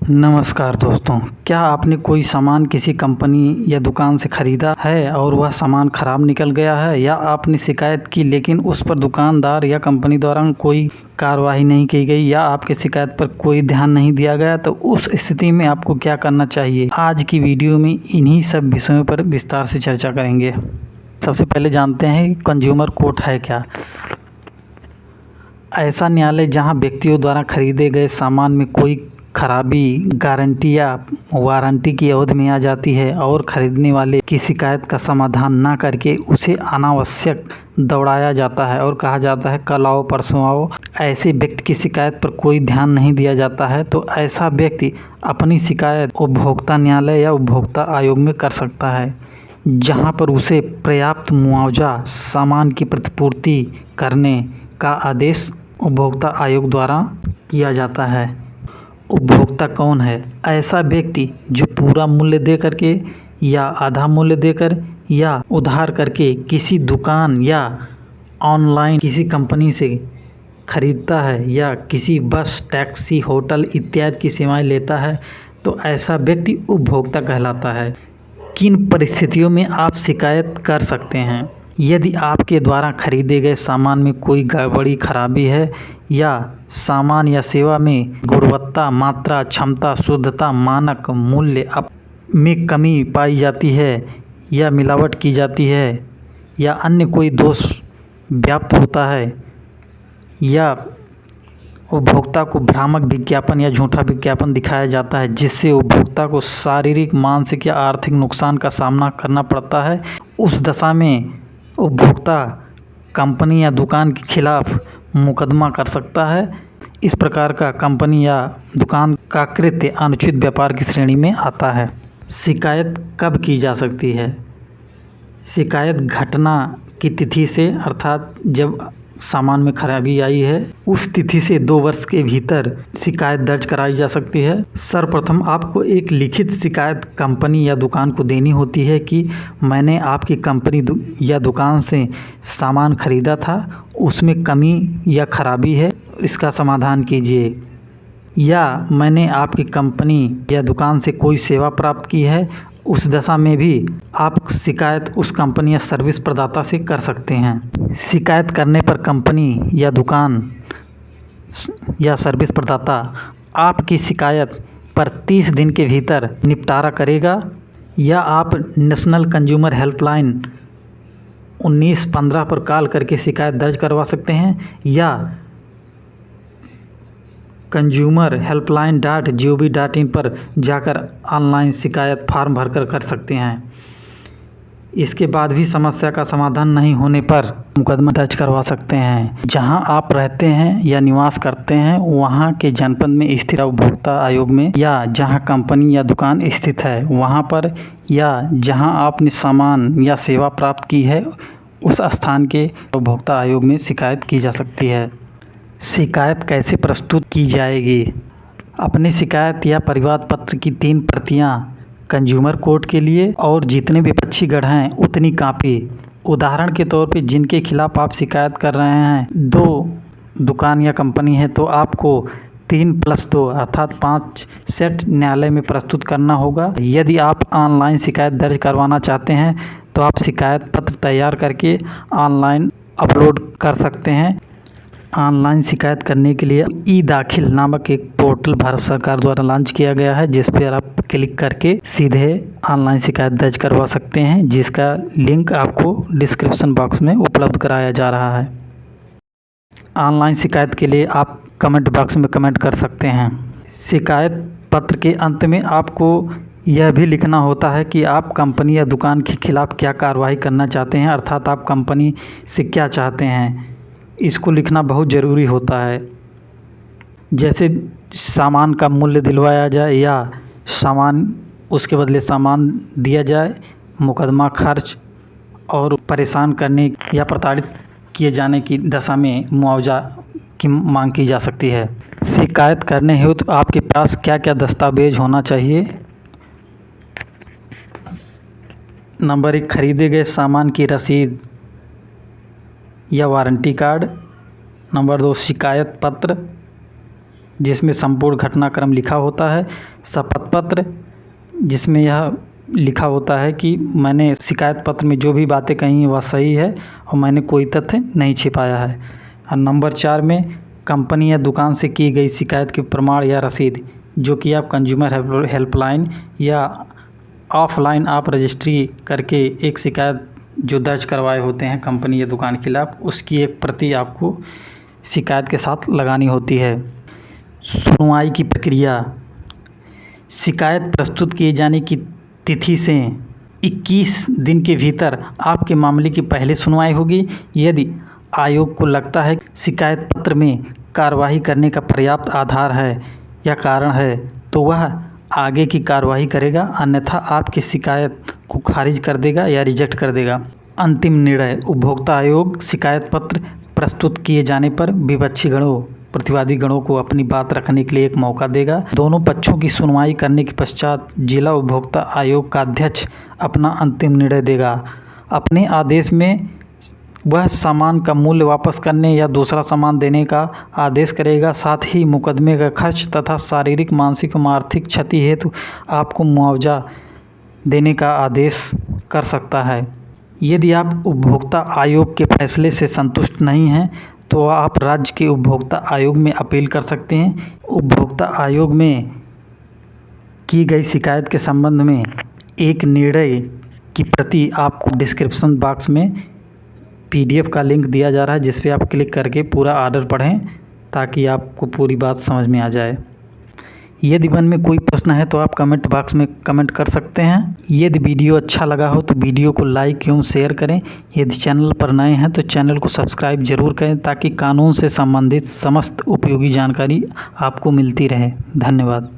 नमस्कार दोस्तों, क्या आपने कोई सामान किसी कंपनी या दुकान से ख़रीदा है और वह सामान ख़राब निकल गया है, या आपने शिकायत की लेकिन उस पर दुकानदार या कंपनी द्वारा कोई कार्रवाई नहीं की गई, या आपकी शिकायत पर कोई ध्यान नहीं दिया गया, तो उस स्थिति में आपको क्या करना चाहिए। आज की वीडियो में इन्हीं सब विषयों पर विस्तार से चर्चा करेंगे। सबसे पहले जानते हैं कंज्यूमर कोर्ट है क्या। ऐसा न्यायालय जहां व्यक्तियों द्वारा खरीदे गए सामान में कोई खराबी गारंटी या वारंटी की अवधि में आ जाती है और ख़रीदने वाले की शिकायत का समाधान ना करके उसे अनावश्यक दौड़ाया जाता है और कहा जाता है कल आओ परसों आओ। ऐसे व्यक्ति की शिकायत पर कोई ध्यान नहीं दिया जाता है तो ऐसा व्यक्ति अपनी शिकायत उपभोक्ता न्यायालय या उपभोक्ता आयोग में कर सकता है, जहां पर उसे पर्याप्त मुआवजा सामान की प्रतिपूर्ति करने का आदेश उपभोक्ता आयोग द्वारा किया जाता है। उपभोक्ता कौन है? ऐसा व्यक्ति जो पूरा मूल्य दे करके या आधा मूल्य देकर या उधार करके किसी दुकान या ऑनलाइन किसी कंपनी से खरीदता है या किसी बस, टैक्सी, होटल इत्यादि की सेवाएं लेता है, तो ऐसा व्यक्ति उपभोक्ता कहलाता है। किन परिस्थितियों में आप शिकायत कर सकते हैं? यदि आपके द्वारा खरीदे गए सामान में कोई गड़बड़ी खराबी है, या सामान या सेवा में गुणवत्ता, मात्रा, क्षमता, शुद्धता, मानक मूल्य में कमी पाई जाती है, या मिलावट की जाती है, या अन्य कोई दोष व्याप्त होता है, या उपभोक्ता को भ्रामक विज्ञापन या झूठा विज्ञापन दिखाया जाता है जिससे उपभोक्ता को शारीरिक, मानसिक या आर्थिक नुकसान का सामना करना पड़ता है, उस दशा में उपभोक्ता कंपनी या दुकान के खिलाफ मुकदमा कर सकता है। इस प्रकार का कंपनी या दुकान का कृत्य अनुचित व्यापार की श्रेणी में आता है। शिकायत कब की जा सकती है? शिकायत घटना की तिथि से, अर्थात जब सामान में खराबी आई है उस तिथि से 2 वर्ष के भीतर शिकायत दर्ज कराई जा सकती है। सर्वप्रथम आपको एक लिखित शिकायत कंपनी या दुकान को देनी होती है कि मैंने आपकी कंपनी या दुकान से सामान खरीदा था, उसमें कमी या खराबी है, इसका समाधान कीजिए। या मैंने आपकी कंपनी या दुकान से कोई सेवा प्राप्त की है, उस दशा में भी आप शिकायत उस कंपनी या सर्विस प्रदाता से कर सकते हैं। शिकायत करने पर कंपनी या दुकान या सर्विस प्रदाता आपकी शिकायत पर 30 दिन के भीतर निपटारा करेगा, या आप नेशनल कंज्यूमर हेल्पलाइन 1915 पर कॉल करके शिकायत दर्ज करवा सकते हैं, या consumerhelpline.gov.in पर जाकर ऑनलाइन शिकायत फॉर्म भरकर कर सकते हैं। इसके बाद भी समस्या का समाधान नहीं होने पर मुकदमा दर्ज करवा सकते हैं। जहां आप रहते हैं या निवास करते हैं वहां के जनपद में स्थित उपभोक्ता आयोग में, या जहां कंपनी या दुकान स्थित है वहां पर, या जहां आपने सामान या सेवा प्राप्त की है उस स्थान के उपभोक्ता आयोग में शिकायत की जा सकती है। शिकायत कैसे प्रस्तुत की जाएगी? अपनी शिकायत या परिवाद पत्र की 3 प्रतियां कंज्यूमर कोर्ट के लिए, और जितने विपक्षी गढ़ हैं उतनी कापी। उदाहरण के तौर पे जिनके खिलाफ आप शिकायत कर रहे हैं 2 दुकान या कंपनी है, तो आपको 3+2 अर्थात 5 सेट न्यायालय में प्रस्तुत करना होगा। यदि आप ऑनलाइन शिकायत दर्ज करवाना चाहते हैं तो आप शिकायत पत्र तैयार करके ऑनलाइन अपलोड कर सकते हैं। ऑनलाइन शिकायत करने के लिए ई-दाखिल नामक एक पोर्टल भारत सरकार द्वारा लॉन्च किया गया है, जिस पर आप क्लिक करके सीधे ऑनलाइन शिकायत दर्ज करवा सकते हैं, जिसका लिंक आपको डिस्क्रिप्शन बॉक्स में उपलब्ध कराया जा रहा है। ऑनलाइन शिकायत के लिए आप कमेंट बॉक्स में कमेंट कर सकते हैं। शिकायत पत्र के अंत में आपको यह भी लिखना होता है कि आप कंपनी या दुकान के खिलाफ क्या कार्रवाई करना चाहते हैं, अर्थात आप कंपनी से क्या चाहते हैं, इसको लिखना बहुत ज़रूरी होता है। जैसे सामान का मूल्य दिलवाया जाए, या सामान उसके बदले सामान दिया जाए, मुकदमा खर्च, और परेशान करने या प्रताड़ित किए जाने की दशा में मुआवजा की मांग की जा सकती है। शिकायत करने हेतु आपके पास क्या क्या दस्तावेज होना चाहिए? नंबर 1, खरीदे गए सामान की रसीद या वारंटी कार्ड। नंबर 2, शिकायत पत्र। जिसमें संपूर्ण घटनाक्रम लिखा होता है। शपथ पत्र, जिसमें यह लिखा होता है कि मैंने शिकायत पत्र में जो भी बातें कही हैं वह सही है और मैंने कोई तथ्य नहीं छिपाया है। और नंबर 4 में कंपनी या दुकान से की गई शिकायत के प्रमाण या रसीद, जो कि आप कंज्यूमर हेल्पलाइन या ऑफलाइन आप रजिस्ट्री करके एक शिकायत जो दर्ज करवाए होते हैं कंपनी या दुकान के खिलाफ, उसकी एक प्रति आपको शिकायत के साथ लगानी होती है। सुनवाई की प्रक्रिया, शिकायत प्रस्तुत किए जाने की तिथि से 21 दिन के भीतर आपके मामले की पहले सुनवाई होगी। यदि आयोग को लगता है शिकायत पत्र में कार्रवाई करने का पर्याप्त आधार है या कारण है तो वह आगे की कार्रवाई करेगा, अन्यथा आपकी शिकायत को खारिज कर देगा या रिजेक्ट कर देगा। अंतिम निर्णय, उपभोक्ता आयोग शिकायत पत्र प्रस्तुत किए जाने पर विपक्षी गणों, प्रतिवादी गणों को अपनी बात रखने के लिए एक मौका देगा। दोनों पक्षों की सुनवाई करने के पश्चात जिला उपभोक्ता आयोग का अध्यक्ष अपना अंतिम निर्णय देगा। अपने आदेश में वह सामान का मूल्य वापस करने या दूसरा सामान देने का आदेश करेगा। साथ ही मुकदमे का खर्च तथा शारीरिक, मानसिक व आर्थिक क्षति हेतु आपको मुआवजा देने का आदेश कर सकता है। यदि आप उपभोक्ता आयोग के फैसले से संतुष्ट नहीं हैं तो आप राज्य के उपभोक्ता आयोग में अपील कर सकते हैं। उपभोक्ता आयोग में की गई शिकायत के संबंध में एक निर्णय की प्रति आपको डिस्क्रिप्शन बॉक्स में PDF का लिंक दिया जा रहा है, जिस पे आप क्लिक करके पूरा ऑर्डर पढ़ें ताकि आपको पूरी बात समझ में आ जाए। यदि मन में कोई प्रश्न है तो आप कमेंट बॉक्स में कमेंट कर सकते हैं। यदि वीडियो अच्छा लगा हो तो वीडियो को लाइक एवं शेयर करें। यदि चैनल पर नए हैं तो चैनल को सब्सक्राइब जरूर करें ताकि कानून से संबंधित समस्त उपयोगी जानकारी आपको मिलती रहे। धन्यवाद।